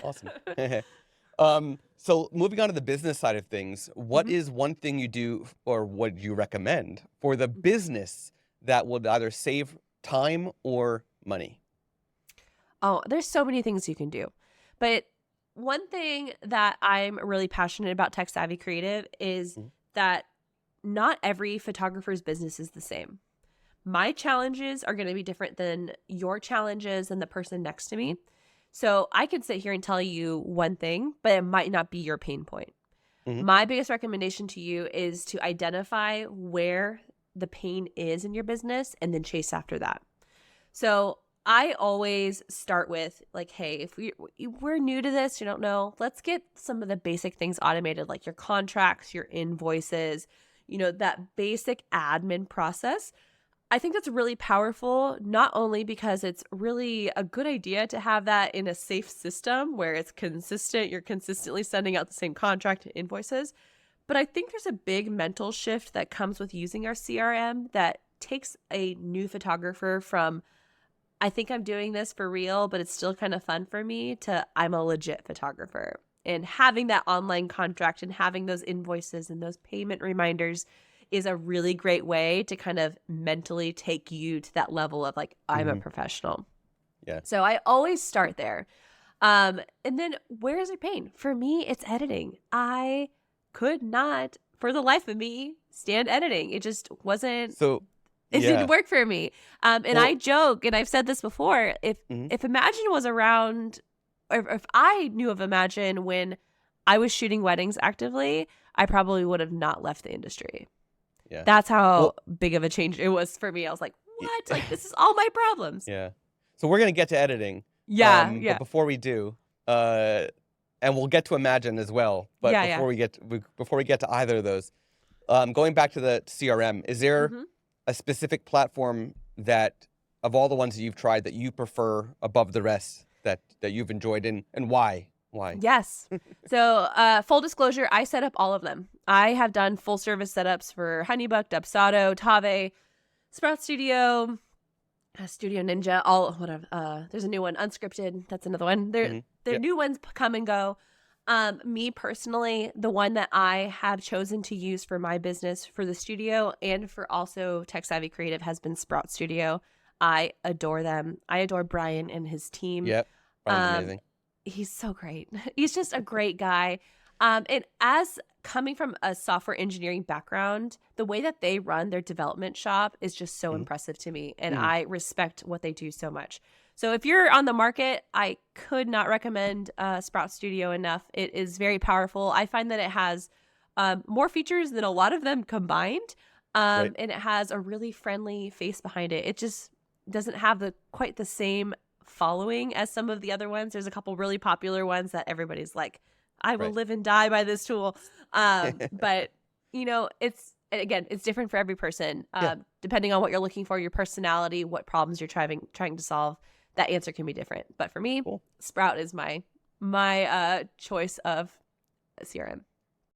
Awesome. So moving on to the business side of things, what Mhm. is one thing you do or would you recommend for the business that would either save time or money? Oh, there's so many things you can do. But one thing that I'm really passionate about Tech Savvy Creative is Mhm. that not every photographer's business is the same. My challenges are going to be different than your challenges and the person next to me. So I could sit here and tell you one thing, but it might not be your pain point. Mhm. My biggest recommendation to you is to identify where the pain is in your business and then chase after that. So I always start with like, hey, if we're new to this, you don't know, let's get some of the basic things automated, like your contracts, your invoices, that basic admin process. I think that's really powerful, not only because it's really a good idea to have that in a safe system where it's consistent, you're consistently sending out the same contract and invoices, but I think there's a big mental shift that comes with using our CRM that takes a new photographer from I think I'm doing this for real, but it's still kind of fun for me to I'm a legit photographer. And having that online contract and having those invoices and those payment reminders is a really great way to kind of mentally take you to that level of like, I'm a Mhm. professional. Yeah. So I always start there. And then where is it pain? For me, it's editing. I could not, for the life of me, stand editing. It just wasn't So, it didn't yeah. work for me. And I Well, joke, and I've said this before, mhm. if Imagine was around, or if I knew of Imagine when I was shooting weddings actively, I probably would have not left the industry. Yeah. That's how Well, big of a change it was for me. I was like, y- what? Like, this is all my problems. yeah. So we're gonna get to editing, Yeah, but yeah, before we do, uh, and we'll get to Imagine as well. But yeah, yeah. before we get to either of those, going back to the CRM, is there hmm a specific platform that, of all the ones that you've tried, that you prefer above the rest that you've enjoyed, and why? Why? Yes. So, full disclosure, I set up all of them. I have done full service setups for Honeybook, Dubsado, Tave, Sprout Studio, Studio Ninja, all whatever. There's a new one, Unscripted. That's another one. Mhm. They're Yep. new ones come and go. Me personally, the one that I have chosen to use for my business, for the studio, and for also Tech Savvy Creative has been Sprout Studio. I adore them. I adore Brian and his team. Yep. Brian's Um, amazing. he's so great. He's just a great guy. And as coming from a software engineering background, the way that they run their development shop is just so Mhm. impressive to me. And Mhm. I respect what they do so much. So if you're on the market, I could not recommend Sprout Studio enough. It is very powerful. I find that it has more features than a lot of them combined. Right. And it has a really friendly face behind it. It just doesn't have the quite the same following as some of the other ones. There's a couple really popular ones that everybody's like, I will Right. live and die by this tool. But it's again, it's different for every person. Yeah. Depending on what you're looking for, your personality, what problems you're trying to solve, that answer can be different. But for me, Cool. Sprout is my choice of CRM.